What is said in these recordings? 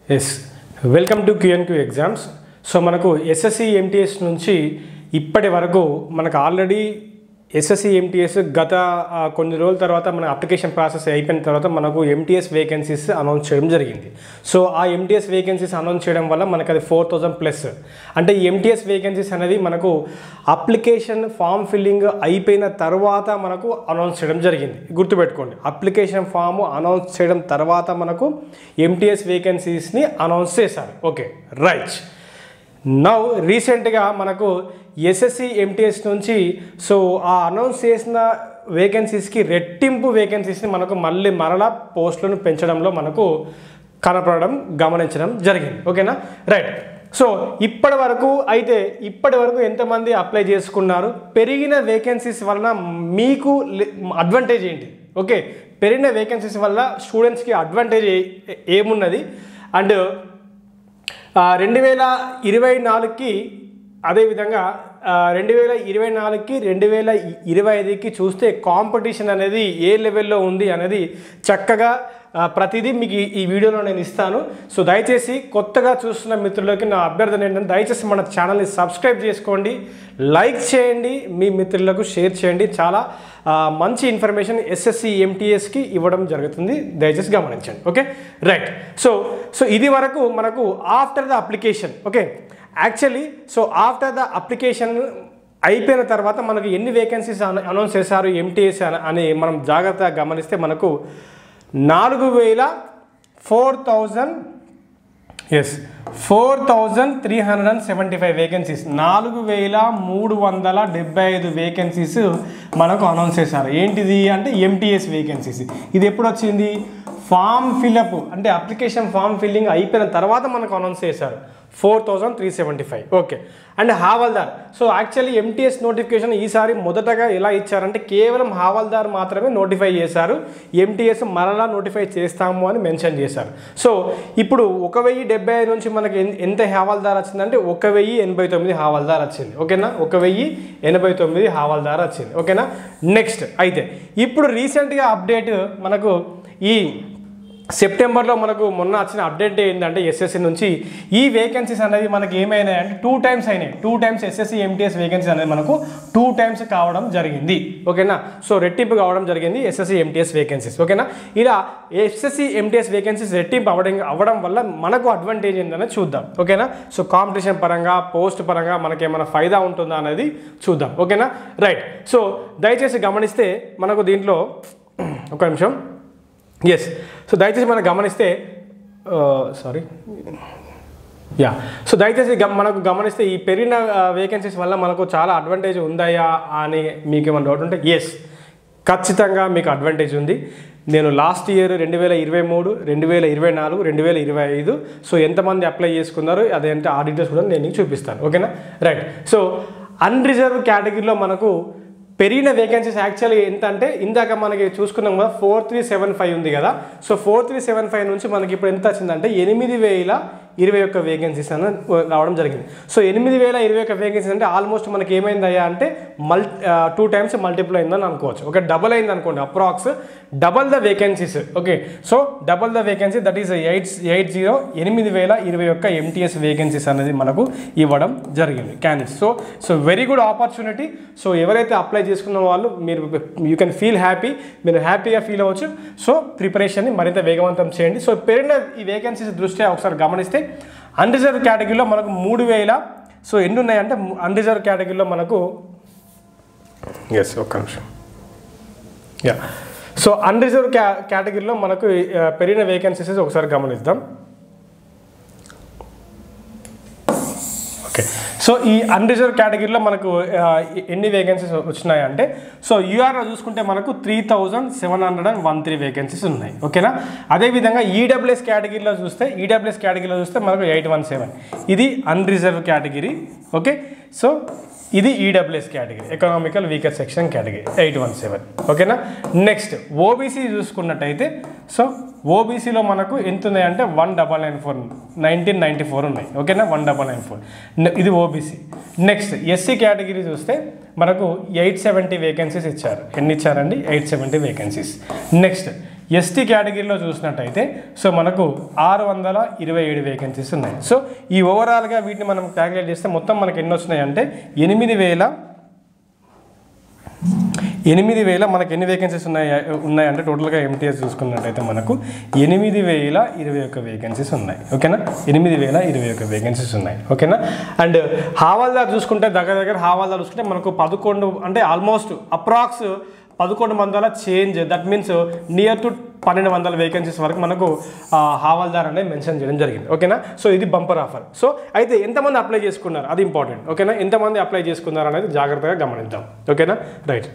Yes, welcome to Q&Q exams. So మనకు SSC MTS నుంచి ఇప్పటి వరకు మనకు ఆల్రెడీ SSC MTS గత కొన్ని రోజుల తర్వాత మన అప్లికేషన్ ప్రాసెస్ అయిపోయిన తర్వాత మనకు MTS వేకెన్సీస్ అనౌన్స్ చేయడం జరిగింది. సో ఆ MTS వేకెన్సీస్ అనౌన్స్ చేయడం వల్ల మనకు అది 4000 ప్లస్. అంటే ఈ MTS వేకెన్సీస్ అనేది మనకు అప్లికేషన్ ఫామ్ ఫిల్లింగ్ అయిపోయిన తర్వాత మనకు అనౌన్స్ చేయడం జరిగింది. గుర్తుపెట్టుకోండి, అప్లికేషన్ ఫామ్ అనౌన్స్ చేయడం తర్వాత మనకు MTS వేకెన్సీస్ని అనౌన్స్ చేశారు. Okay, right. నౌ రీసెంట్గా మనకు SSC MTS నుంచి సో ఆ అనౌన్స్ చేసిన వేకెన్సీస్కి రెట్టింపు వేకెన్సీస్ని మనకు మరలా పోస్టులను పెంచడంలో మనకు కనపడడం గమనించడం జరిగింది. ఓకేనా, రైట్. సో ఇప్పటి వరకు ఎంతమంది అప్లై చేసుకున్నారు, పెరిగిన వేకెన్సీస్ వలన మీకు అడ్వాంటేజ్ ఏంటి? ఓకే, పెరిగిన వేకెన్సీస్ వల్ల స్టూడెంట్స్కి అడ్వాంటేజ్ ఏమున్నది? అండ్ 2024కి అదేవిధంగా 2024కి 2025కి చూస్తే కాంపిటీషన్ అనేది ఏ లెవెల్లో ఉంది అనేది చక్కగా ప్రతిదీ మీకు ఈ వీడియోలో నేను ఇస్తాను. సో దయచేసి కొత్తగా చూస్తున్న మిత్రులకి నా అభ్యర్థన ఏంటంటే దయచేసి మన ఛానల్ని సబ్స్క్రైబ్ చేసుకోండి, లైక్ చేయండి, మీ మిత్రులకు షేర్ చేయండి. చాలా మంచి ఇన్ఫర్మేషన్ SSC MTSకి ఇవ్వడం జరుగుతుంది, దయచేసి గమనించండి. Okay, right. సో ఇది వరకు మనకు after the application. Okay, actually so after the application అయిపోయిన తర్వాత మనకు ఎన్ని వేకెన్సీస్ అనౌన్స్ చేశారు MTS అని మనం జాగ్రత్తగా గమనిస్తే మనకు 4,375 వేకెన్సీస్, 4,375 వేకెన్సీస్ మనకు అనౌన్స్ చేశారు. ఏంటిది అంటే MTS వేకెన్సీస్. ఇది ఎప్పుడు వచ్చింది? ఫామ్ ఫిల్అప్ అంటే అప్లికేషన్ ఫామ్ ఫిల్లింగ్ అయిపోయిన తర్వాత మనకు అనౌన్స్ చేశారు 4,375. Okay, and havaldar. So actually MTS notification ఈసారి మొదటగా ఎలా ఇచ్చారంటే కేవలం హావల్దార్ మాత్రమే నోటిఫై చేశారు. MTS మరలా నోటిఫై చేస్తాము అని మెన్షన్ చేశారు. సో ఇప్పుడు 1075 నుంచి మనకి ఎంత హావల్దార్ వచ్చిందంటే 1089 హావల్దార్ వచ్చింది. ఓకేనా, 1089 హావల్దార్ వచ్చింది. ఓకేనా, నెక్స్ట్ అయితే ఇప్పుడు రీసెంట్గా అప్డేట్ మనకు ఈ సెప్టెంబర్లో మనకు మొన్న వచ్చిన అప్డేట్ ఏంటంటే SSC నుంచి ఈ వేకెన్సీస్ అనేది మనకి ఏమైనాయి అంటే 2 టైమ్స్ అయినాయి. 2 టైమ్స్ SSC MTS వేకెన్సీ అనేది మనకు 2 టైమ్స్ కావడం జరిగింది. ఓకేనా, సో రెట్టింపు కావడం జరిగింది SSC MTS వేకెన్సీస్. ఓకేనా, ఇలా SSC MTS వేకెన్సీస్ రెట్టింపు అవ్వడం వల్ల మనకు అడ్వాంటేజ్ ఏంటనేది చూద్దాం. ఓకేనా, సో కాంపిటీషన్ పరంగా పోస్ట్ పరంగా మనకి ఏమైనా ఫైదా ఉంటుందా అనేది చూద్దాం. ఓకేనా, రైట్. సో దయచేసి గమనిస్తే మనకు దీంట్లో ఒక నిమిషం. ఎస్, సో దయచేసి మనం గమనిస్తే సో దయచేసి మనకు గమనిస్తే ఈ పెరిగిన వేకెన్సీస్ వల్ల మనకు చాలా అడ్వాంటేజ్ ఉందాయా అని మీకు ఏమైనా డౌట్ ఉంటే ఎస్, ఖచ్చితంగా మీకు అడ్వాంటేజ్ ఉంది. నేను లాస్ట్ ఇయర్ 2023, 2024, 2025 సో ఎంతమంది అప్లై చేసుకున్నారు అదేంటే ఆ డీటెయిల్స్ కూడా నేను మీకు చూపిస్తాను. ఓకేనా, రైట్. సో అన్రిజర్వ్ కేటగిరీలో మనకు పెరిగిన వేకెన్సీస్ యాక్చువల్లీ ఎంత అంటే ఇందాక మనకి చూసుకున్నాం కదా 4375 ఉంది కదా. సో 4375 నుంచి మనకి ఇప్పుడు ఎంత వచ్చిందంటే 8021 వేకెన్సీస్ అని రావడం జరిగింది. సో 8021 వేకెన్సీస్ అంటే ఆల్మోస్ట్ మనకి ఏమైందయ్యా అంటే 2 టైమ్స్ మల్టిపుల్ అయిందని అనుకోవచ్చు. ఓకే, డబల్ అయింది అనుకోండి, approx double the vacancies. Okay, so double the vacancy that is 8021 MTS vacancies అనేది మనకు ఇవ్వడం జరిగింది candidates. So very good opportunity. So ఎవరైతే అప్లై చేసుకున్న వాళ్ళు యూ కెన్ ఫీల్ హ్యాపీ, మీరు హ్యాపీగా ఫీల్ అవ్వచ్చు. సో ప్రిపరేషన్ని మరింత వేగవంతం చేయండి. సో పెరిగిన ఈ వేకెన్సీస్ దృష్ట్యా ఒకసారి గమనిస్తే అన్రిజర్వ్ కేటగిరీలో మనకు 3000 సో ఎన్ని ఉన్నాయంటే అన్రిజర్వ్ కేటగిరీలో మనకు ఒక్క నిమిషం సో అన్రిజర్వ్ కేటగిరీలో మనకు పెరిగిన వేకెన్సీస్ ఒకసారి గమనిద్దాం. ఓకే, సో ఈ అన్రిజర్వ్ కేటగిరీలో మనకు ఎన్ని వేకెన్సీస్ వచ్చినాయంటే సో యూఆర్లో చూసుకుంటే మనకు 3713 వేకెన్సీస్ ఉన్నాయి. ఓకేనా, అదేవిధంగా ఈడబ్ల్యూఎస్ కేటగిరీలో చూస్తే మనకు 817, ఇది అన్రిజర్వ్ కేటగిరీ. ఓకే, సో ఇది EWS category, economical weaker section category 817. ఓకేనా, నెక్స్ట్ ఓబీసీ చూసుకున్నట్టయితే సో ఓబీసీలో మనకు ఎంత ఉన్నాయంటే 1994 ఉన్నాయి. ఓకేనా, 1994 ఇది ఓబీసీ. నెక్స్ట్ ఎస్సీ కేటగిరీ చూస్తే మనకు 870 వేకెన్సీస్ ఇచ్చారు. ఎన్ని ఇచ్చారండి? 870 వేకెన్సీస్. నెక్స్ట్ ఎస్టీ కేటగిరీలో చూసినట్టయితే సో మనకు 627 వేకెన్సీస్ ఉన్నాయి. సో ఈ ఓవరాల్గా వీటిని మనం క్యాలిక్యులేట్ చేస్తే మొత్తం మనకి ఎన్ని వచ్చినాయి అంటే 8,000 మనకి ఎన్ని వేకెన్సీస్ ఉన్నాయంటే టోటల్గా ఎంటీఎస్ చూసుకున్నట్టయితే మనకు 8,021 వేకెన్సీస్ ఉన్నాయి. ఓకేనా, 8,021 వేకెన్సీస్ ఉన్నాయి. ఓకేనా. అండ్ హవాల్దార్ చూసుకుంటే దగ్గర హవాల్దార్ చూసుకుంటే మనకు 11 అంటే almost approx 1100 change, that means near to 1200 vacancies వరకు మనకు హవాల్దార్ అనేది మెన్షన్ చేయడం జరిగింది. ఓకేనా. సో ఇది బంపర్ ఆఫర్. సో అయితే ఎంతమంది అప్లై చేసుకున్నారు అది ఇంపార్టెంట్. ఓకేనా, ఎంతమంది అప్లై చేసుకున్నారు అనేది జాగ్రత్తగా గమనిద్దాం. ఓకేనా, right.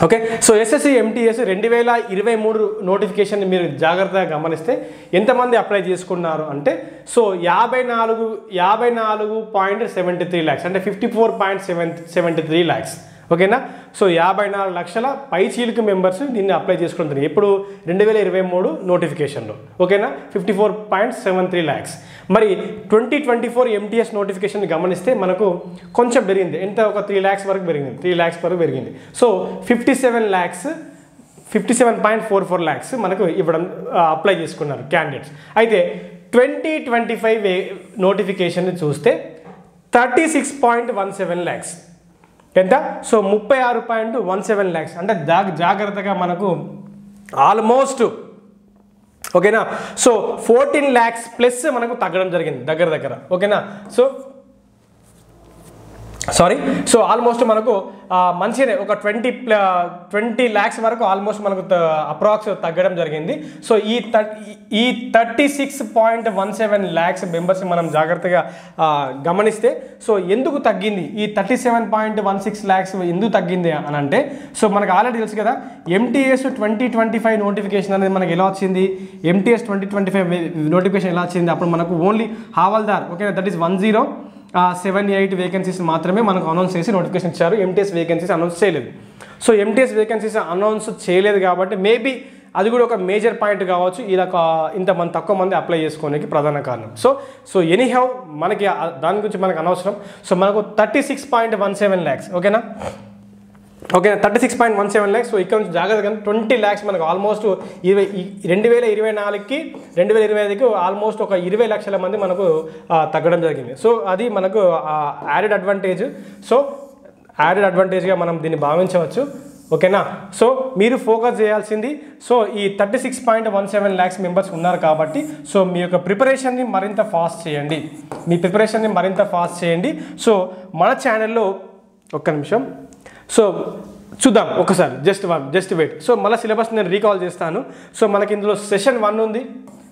Okay, so SSC MTS 2023 notification మీరు జాగ్రత్తగా గమనిస్తే ఎంతమంది అప్లై చేసుకున్నారు అంటే సో 54.73 lakhs అంటే 54.73 lakhs. ఓకేనా, సో 54 లక్షల పైచీలకు మెంబర్స్ దీన్ని అప్లై చేసుకుంటారు ఎప్పుడు 2023 నోటిఫికేషన్లో. ఓకేనా, 54.73 lakhs. మరి 2024 ఎంటీఎస్ నోటిఫికేషన్ గమనిస్తే మనకు కొంచెం పెరిగింది. ఎంత, ఒక 3 lakhs వరకు పెరిగింది, 3 lakhs వరకు పెరిగింది. సో 57.44 lakhs మనకు ఇవ్వడం అప్లై చేసుకున్నారు క్యాండిడేట్స్. అయితే 2025 నోటిఫికేషన్ చూస్తే 36.17 lakhs. ఎంత, సో 36.17 lakhs అంటే జాగ్రత్తగా మనకు ఆల్మోస్ట్ ఓకేనా సో 14 lakhs ప్లస్ మనకు తగ్గడం జరిగింది దగ్గర. ఓకేనా, సో సో ఆల్మోస్ట్ మనకు మంచిగానే ఒక 20 lakhs వరకు ఆల్మోస్ట్ మనకు అప్రాక్స్ తగ్గడం జరిగింది. సో ఈ 36.17 lakhs మెంబర్స్ మనం జాగ్రత్తగా గమనిస్తే సో ఎందుకు తగ్గింది, ఈ 37.16 lakhs ఎందుకు తగ్గింది అని అంటే సో మనకు ఆల్రెడీ తెలుసు కదా ఎంటీఎస్ 2025 నోటిఫికేషన్ అనేది మనకి ఎలా వచ్చింది, ఎంటీఎస్ 2025 నోటిఫికేషన్ ఎలా వచ్చింది, అప్పుడు మనకు ఓన్లీ హవాల్దార్ ఓకేనా దట్ ఈస్ 1078 వేకెన్సీస్ మాత్రమే మనకు అనౌన్స్ చేసి నోటిఫికేషన్ ఇచ్చారు. ఎంటీఎస్ వేకెన్సీస్ అనౌన్స్ చేయలేదు. సో ఎంటీఎస్ వేకెన్సీస్ అనౌన్స్ చేయలేదు కాబట్టి మేబీ అది కూడా ఒక మేజర్ పాయింట్ కావచ్చు, ఇది ఒక ఇంతమంది తక్కువ మంది అప్లై చేసుకోవడానికి ప్రధాన కారణం. సో ఎనీహౌ మనకి దాని గురించి మనకు అనవసరం. సో మనకు 36.17 lakhs. ఓకేనా, 36.17 lakhs. సో ఇక్కడ నుంచి జాగ్రత్తగా 20 lakhs మనకు ఆల్మోస్ట్ 2024కి 2025కి ఆల్మోస్ట్ ఒక 20 లక్షల మంది మనకు తగ్గడం జరిగింది. సో అది మనకు యాడెడ్ అడ్వాంటేజ్. సో యాడెడ్ అడ్వాంటేజ్గా మనం దీన్ని భావించవచ్చు. ఓకేనా, సో మీరు ఫోకస్ చేయాల్సింది సో ఈ 36.17 lakhs మెంబర్స్ ఉన్నారు కాబట్టి సో మీ యొక్క ప్రిపరేషన్ని మరింత ఫాస్ట్ చేయండి. సో మన ఛానల్లో ఒక్క నిమిషం సో చూద్దాం ఒకసారి, జస్ట్ వెయిట్. సో మళ్ళీ సిలబస్ నేను రీకాల్ చేస్తాను. సో మనకి ఇందులో సెషన్ 1 ఉంది.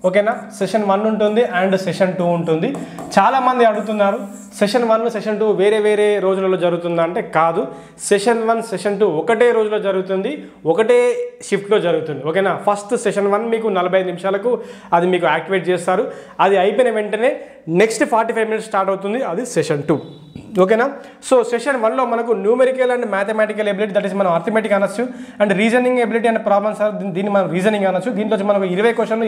ఓకేనా, సెషన్ 1 ఉంటుంది అండ్ సెషన్ 2 ఉంటుంది. చాలామంది అడుగుతున్నారు సెషన్ 1 సెషన్ 2 వేరే రోజులలో జరుగుతుందా అంటే కాదు. సెషన్ 1 సెషన్ 2 ఒకటే రోజులో జరుగుతుంది, ఒకటే షిఫ్ట్లో జరుగుతుంది. ఓకేనా, ఫస్ట్ సెషన్ 1 మీకు 45 నిమిషాలకు అది మీకు యాక్టివేట్ చేస్తారు. అది అయిపోయిన వెంటనే నెక్స్ట్ 45 minutes స్టార్ట్ అవుతుంది, అది సెషన్ 2. ఓకేనా, సో సెషన్ 1లో మనకు numerical and mathematical ability that is మనం అర్థమెటిక్ అనొచ్చు and reasoning ability and problems దీన్ని మనం రీజనింగ్ అనొచ్చు. దీంట్లో మనకు 20 క్వశ్చన్లు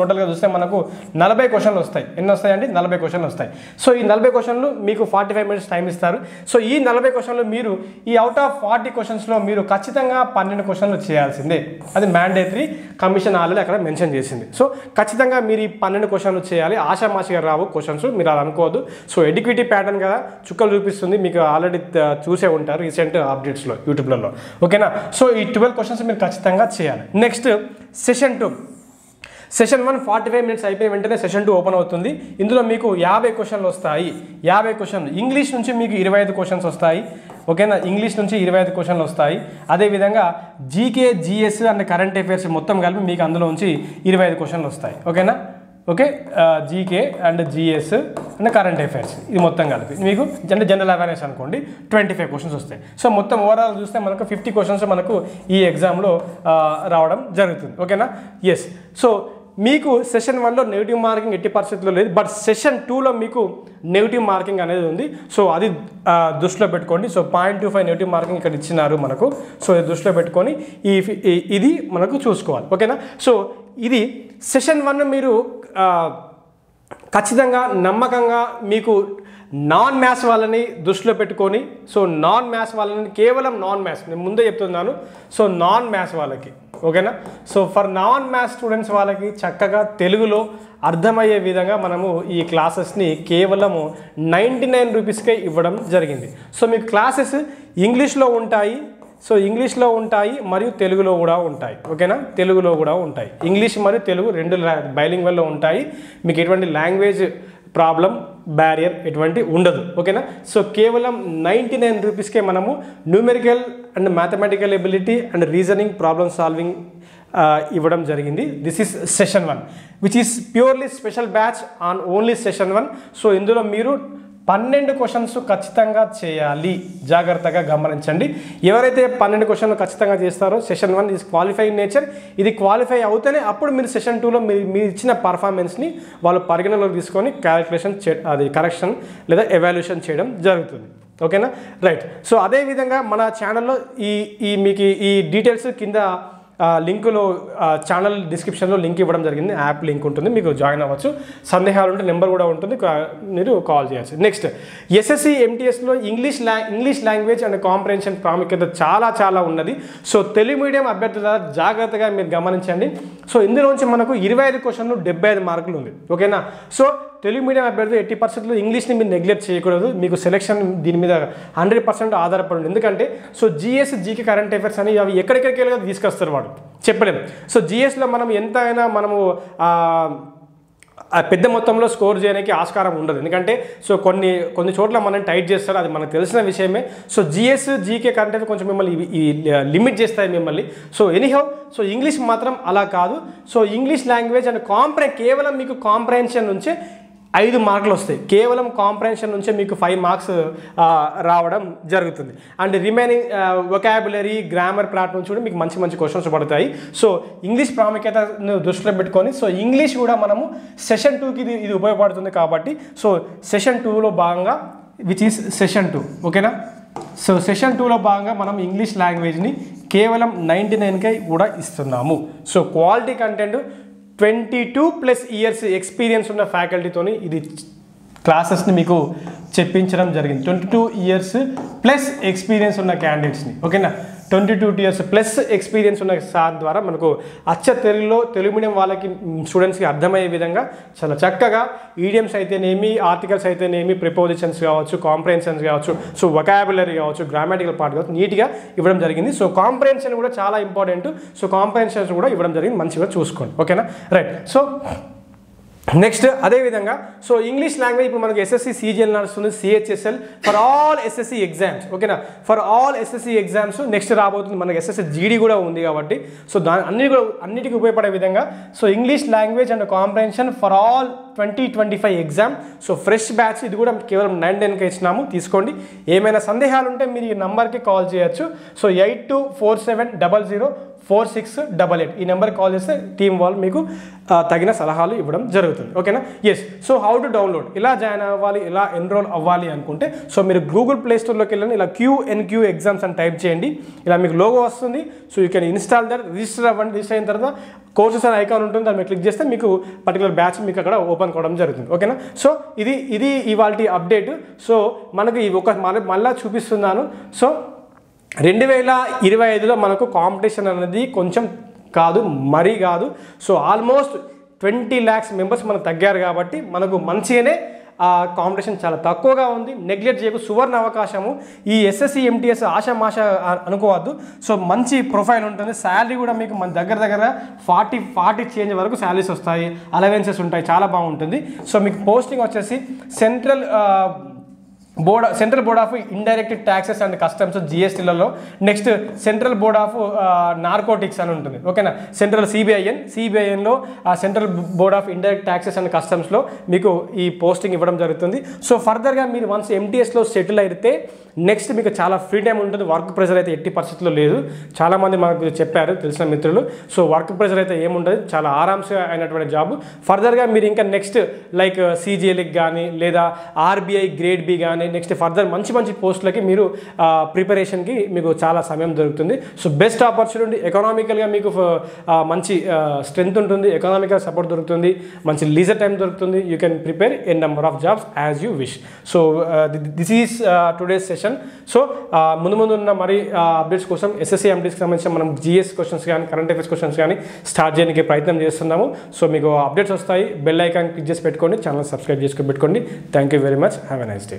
టోటల్గా చూస్తే మనకు 40 క్వశ్చన్లు వస్తాయి. ఎన్ని వస్తాయండి, 40 క్వశ్చన్లు వస్తాయి. సో ఈ 40 క్వశ్చన్లు మీకు 45 minutes టైం ఇస్తారు. సో ఈ 40 క్వశ్చన్లు మీరు ఈ అవుట్ ఆఫ్ 40 క్వశ్చన్స్లో మీరు ఖచ్చితంగా 12 క్వశ్చన్లు చేయాల్సిందే. అది మ్యాండేటరీ, కమిషన్ ఆల్రెడీ అక్కడ మెన్షన్ చేసింది. సో ఖచ్చితంగా మీరు ఈ 12 క్వశ్చన్లు చేయాలి. ఆషామాషిగా రావు క్వశ్చన్స్, మీరు అది అనుకోవద్దు. సో ఎడ్యుకేటివ్ ప్యాటర్న్ కదా, చుక్కలు చూపిస్తుంది, మీకు ఆల్రెడీ చూసే ఉంటారు రీసెంట్ అప్డేట్స్లో యూట్యూబ్లలో. ఓకేనా, సో ఈ 12 క్వశ్చన్స్ మీరు ఖచ్చితంగా చేయాలి. Next session 2. సెషన్ 1 45 minutes అయిపోయిన వెంటనే సెషన్ 2 ఓపెన్ అవుతుంది. ఇందులో మీకు 50 క్వశ్చన్లు వస్తాయి. 50 క్వశ్చన్లు ఇంగ్లీష్ నుంచి మీకు 25 క్వశ్చన్స్ వస్తాయి. ఓకేనా, ఇంగ్లీష్ నుంచి 25 క్వశ్చన్లు వస్తాయి. అదేవిధంగా GK, GS and current affairs మొత్తం కలిపి మీకు అందులో నుంచి 25 క్వశ్చన్లు వస్తాయి. ఓకేనా, okay, GK and GS and current affairs ఇది మొత్తం కలిపి మీకు జనరల్ అవేర్నెస్ అనుకోండి 25 క్వశ్చన్స్ వస్తాయి. సో మొత్తం ఓవరాల్ చూస్తే మనకు 50 క్వశ్చన్స్ మనకు ఈ ఎగ్జామ్లో రావడం జరుగుతుంది. ఓకేనా, ఎస్. సో మీకు సెషన్ 1లో నెగిటివ్ మార్కింగ్ ఎట్టి పరిస్థితుల్లో లేదు, బట్ సెషన్ 2లో మీకు నెగిటివ్ మార్కింగ్ అనేది ఉంది. సో అది దృష్టిలో పెట్టుకోండి. సో 0.25 నెగిటివ్ మార్కింగ్ ఇక్కడ ఇచ్చినారు మనకు. సో ఇది దృష్టిలో పెట్టుకొని ఇది మనకు చూసుకోవాలి. ఓకేనా, సో ఇది సెషన్ 1 మీరు ఖచ్చితంగా నమ్మకంగా మీకు నాన్ మ్యాథ్స్ వాళ్ళని దృష్టిలో పెట్టుకొని సో నాన్ మ్యాథ్స్ వాళ్ళని కేవలం నాన్ మ్యాథ్స్ నేను ముందే చెప్తున్నాను. సో నాన్ మ్యాథ్స్ వాళ్ళకి ఓకేనా. So for non maths students వాళ్ళకి చక్కగా తెలుగులో అర్థమయ్యే విధంగా మనము ఈ క్లాసెస్ని కేవలము 99 రూపీస్కే ఇవ్వడం జరిగింది. సో మీకు క్లాసెస్ ఇంగ్లీష్లో ఉంటాయి, ఇంగ్లీష్లో ఉంటాయి మరియు తెలుగులో కూడా ఉంటాయి. ఓకేనా, తెలుగులో కూడా ఉంటాయి. ఇంగ్లీష్ మరియు తెలుగు రెండు బైలింగ్వల్లో ఉంటాయి. మీకు ఎటువంటి లాంగ్వేజ్ ప్రాబ్లం బ్యారియర్ ఎటువంటి ఉండదు. ఓకేనా. సో కేవలం 99 రూపీస్కే మనము numerical and mathematical ability and reasoning problem solving ఇవ్వడం జరిగింది. This is session 1 which is purely special batch on only session 1. So ఇందులో మీరు 12 క్వశ్చన్స్ ఖచ్చితంగా చేయాలి. జాగ్రత్తగా గమనించండి. ఎవరైతే 12 క్వశ్చన్లు ఖచ్చితంగా చేస్తారో సెషన్ 1 ఈజ్ క్వాలిఫైయింగ్ నేచర్. ఇది క్వాలిఫై అవుతేనే అప్పుడు మీరు సెషన్ 2లో మీరు ఇచ్చిన పర్ఫార్మెన్స్ని వాళ్ళు పరిగణలోకి తీసుకొని క్యాలిక్యులేషన్ అది కరెక్షన్ లేదా ఎవాల్యుయేషన్ చేయడం జరుగుతుంది. ఓకేనా, రైట్. సో అదేవిధంగా మన ఛానల్లో మీకు ఈ డీటెయిల్స్ కింద లింకులో ఛానల్ డిస్క్రిప్షన్లో లింక్ ఇవ్వడం జరిగింది. యాప్ లింక్ ఉంటుంది, మీకు జాయిన్ అవ్వచ్చు. సందేహాలు ఉంటే నెంబర్ కూడా ఉంటుంది, మీరు కాల్ చేయొచ్చు. నెక్స్ట్ ఎస్ఎస్సి ఎంటీఎస్లో ఇంగ్లీష్ లాంగ్వేజ్ అండ్ కాంప్రహెన్షన్ ప్రాముఖ్యత చాలా ఉన్నది. సో తెలుగు మీడియం అభ్యర్థుల జాగ్రత్తగా మీరు గమనించండి. సో ఇందులోంచి మనకు 25 క్వశ్చన్లు 75 మార్కులు ఉంది. ఓకేనా. సో తెలుగు మీడియం అభ్యర్థులు 80% ఇంగ్లీష్ని మీరు నెగ్లెక్ట్ చేయకూడదు. మీకు సెలెక్షన్ దీని మీద 100% ఆధారపడి ఉంది. ఎందుకంటే so GS GK current affairs అని అవి ఎక్కడికెళ్ళి తీసుకొస్తారు, వాడు చెప్పలేము. సో జిఎస్లో మనం ఎంత అయినా మనము పెద్ద మొత్తంలో స్కోర్ చేయడానికి ఆస్కారం ఉండదు. ఎందుకంటే సో కొన్ని చోట్ల మనం టైట్ చేస్తారు, అది మనకు తెలిసిన విషయమే. So GS GK current affairs కొంచెం మిమ్మల్ని లిమిట్ చేస్తాయి మిమ్మల్ని. సో ఎనీహౌ సో ఇంగ్లీష్ మాత్రం అలా కాదు. సో ఇంగ్లీష్ లాంగ్వేజ్ అండ్ కేవలం మీకు కాంప్రహెన్షన్ నుంచే 5 మార్కులు వస్తాయి. కేవలం కాంప్రహెన్షన్ నుంచే మీకు 5 మార్క్స్ రావడం జరుగుతుంది. And remaining vocabulary grammar plot నుంచి కూడా మీకు మంచి క్వశ్చన్స్ పడతాయి. సో ఇంగ్లీష్ ప్రాముఖ్యతను దృష్టిలో పెట్టుకొని సో ఇంగ్లీష్ కూడా మనము సెషన్ 2కి ఇది ఉపయోగపడుతుంది కాబట్టి సో సెషన్ 2లో భాగంగా విచ్ ఈస్ సెషన్ 2. ఓకేనా. సో సెషన్ 2లో భాగంగా మనం ఇంగ్లీష్ లాంగ్వేజ్ని కేవలం 99కే కూడా ఇస్తున్నాము. So quality content 22+ years experience ఉన్న ఫ్యాకల్టీతోని ఇది క్లాసెస్ని మీకు చెప్పించడం జరిగింది. 22 ఇయర్స్ ప్లస్ ఎక్స్పీరియన్స్ ఉన్న క్యాండిడేట్స్ని. ఓకేనా, 22 ఇయర్స్ ప్లస్ ఎక్స్పీరియన్స్ ఉన్న సార్ ద్వారా మనకు తెలుగు మీడియం వాళ్ళకి స్టూడెంట్స్కి అర్థమయ్యే విధంగా చాలా చక్కగా ఈడియమ్స్ అయితేనేమి, ఆర్టికల్స్ అయితేనేమి, ప్రిపోజిషన్స్ కావచ్చు, కాంప్రహెన్షన్స్ కావచ్చు, సో వొకాబులరీ కావచ్చు, గ్రామాటికల్ పార్ట్ కావచ్చు, నీట్గా ఇవ్వడం జరిగింది. సో కాంప్రహెన్షన్ కూడా చాలా ఇంపార్టెంట్. సో కాంప్రహెన్షన్స్ కూడా ఇవ్వడం జరిగింది, మంచిగా చూసుకోండి. ఓకేనా, రైట్. సో నెక్స్ట్ అదేవిధంగా సో ఇంగ్లీష్ లాంగ్వేజ్ ఇప్పుడు మనకు ఎస్ఎస్సి సిజిఎల్ నడుస్తుంది, CHSL for all SSC exams. ఓకేనా, for all SSC exams. Next రాబోతుంది మనకు ఎస్ఎస్సి జీడీ కూడా ఉంది కాబట్టి సో అన్నిటికీ ఉపయోగపడే విధంగా so English language and comprehension for all 2025 exam. So fresh batch ఇది కూడా కేవలం 99కే ఇచ్చినాము, తీసుకోండి. ఏమైనా సందేహాలు ఉంటే మీరు ఈ నెంబర్కి కాల్ చేయొచ్చు. సో 8247004688 ఈ నెంబర్కి కాల్ చేస్తే టీం వాళ్ళు మీకు తగిన సలహాలు ఇవ్వడం జరుగుతుంది. ఓకేనా, yes. So how to download, ఇలా జాయిన్ అవ్వాలి, ఇలా ఎన్రోల్ అవ్వాలి అనుకుంటే సో మీరు గూగుల్ ప్లే స్టోర్లోకి వెళ్ళండి, ఇలా QNQ ఎగ్జామ్స్ అని టైప్ చేయండి. ఇలా మీకు లోగో వస్తుంది. So you can install that, register అవ్వండి. రిజిస్టర్ అయిన తర్వాత కోర్సెస్ అనే ఐకాన్ ఉంటుంది, దాన్ని క్లిక్ చేస్తే మీకు పర్టికులర్ బ్యాచ్ మీకు అక్కడ ఓపెన్ కావడం జరుగుతుంది. ఓకేనా. సో ఇది ఇవాళ అప్డేట్. సో మనకి మళ్ళీ చూపిస్తున్నాను. సో 2025లో మనకు కాంపిటీషన్ అనేది కొంచెం కాదు, మరీ కాదు. సో ఆల్మోస్ట్ 20 lakhs మెంబర్స్ మనకు తగ్గారు కాబట్టి మనకు మంచిగానే కాంపిటీషన్ చాలా తక్కువగా ఉంది. నెగ్లెక్ట్ చేయకు, సువర్ణ అవకాశము. ఈ ఎస్ఎస్సి ఎంటీఎస్ ఆశామాష అనుకోవద్దు. సో మంచి ప్రొఫైల్ ఉంటుంది. శాలరీ కూడా మీకు మన దగ్గర 40 చేంజ్ వరకు శాలరీస్ వస్తాయి, అలవెన్సెస్ ఉంటాయి, చాలా బాగుంటుంది. సో మీకు పోస్టింగ్ వచ్చేసి central board of indirect taxes and customs జిఎస్టీలలో, next central board of narcotics అని ఉంటుంది. ఓకేనా, సెంట్రల్ సిబిఐఎన్లో central board of indirect taxes and కస్టమ్స్లో మీకు ఈ పోస్టింగ్ ఇవ్వడం జరుగుతుంది. సో ఫర్దర్గా మీరు వన్స్ ఎంటీఎస్లో సెటిల్ అయితే నెక్స్ట్ మీకు చాలా ఫ్రీ టైం ఉంటుంది. వర్క్ ప్రెషర్ అయితే 80% లేదు. చాలామంది మనకు చెప్పారు తెలిసిన మిత్రులు. సో వర్క్ ప్రెషర్ అయితే ఏముండదు, చాలా ఆరామ్స్గా అయినటువంటి జాబ్. ఫర్దర్గా మీరు ఇంకా నెక్స్ట్ లైక్ సిజిఎల్కి కానీ లేదా ఆర్బీఐ గ్రేడ్ బి కానీ నెక్స్ట్ ఫర్దర్ మంచి మంచి పోస్టులకి మీరు ప్రిపరేషన్కి మీకు చాలా సమయం దొరుకుతుంది. సో బెస్ట్ ఆపర్చునిటీ, ఎకనామికల్గా మీకు మంచి స్ట్రెంత్ ఉంటుంది, ఎకనామికల్ సపోర్ట్ దొరుకుతుంది, మంచి లీజర్ టైం దొరుకుతుంది. You can prepare a number of jobs as you wish. So this is today's session. So ముందు ఉన్న మరి అప్డేట్స్ కోసం ఎస్ఎస్సి ఎంటీస్కి సంబంధించిన మనం జిఎస్ క్వశ్చన్స్ కానీ కరెంట్ అఫైర్స్ క్వశ్చన్స్ కానీ స్టార్ట్ చేయడానికి ప్రయత్నం చేస్తున్నాము. సో మీకు అప్డేట్స్ వస్తాయి, బెల్ ఐకాన్ క్లిక్ చేసి పెట్టుకోండి, ఛానల్ సబ్స్క్రైబ్ చేసుకొని పెట్టుకోండి. Thank you very much. Have a nice day.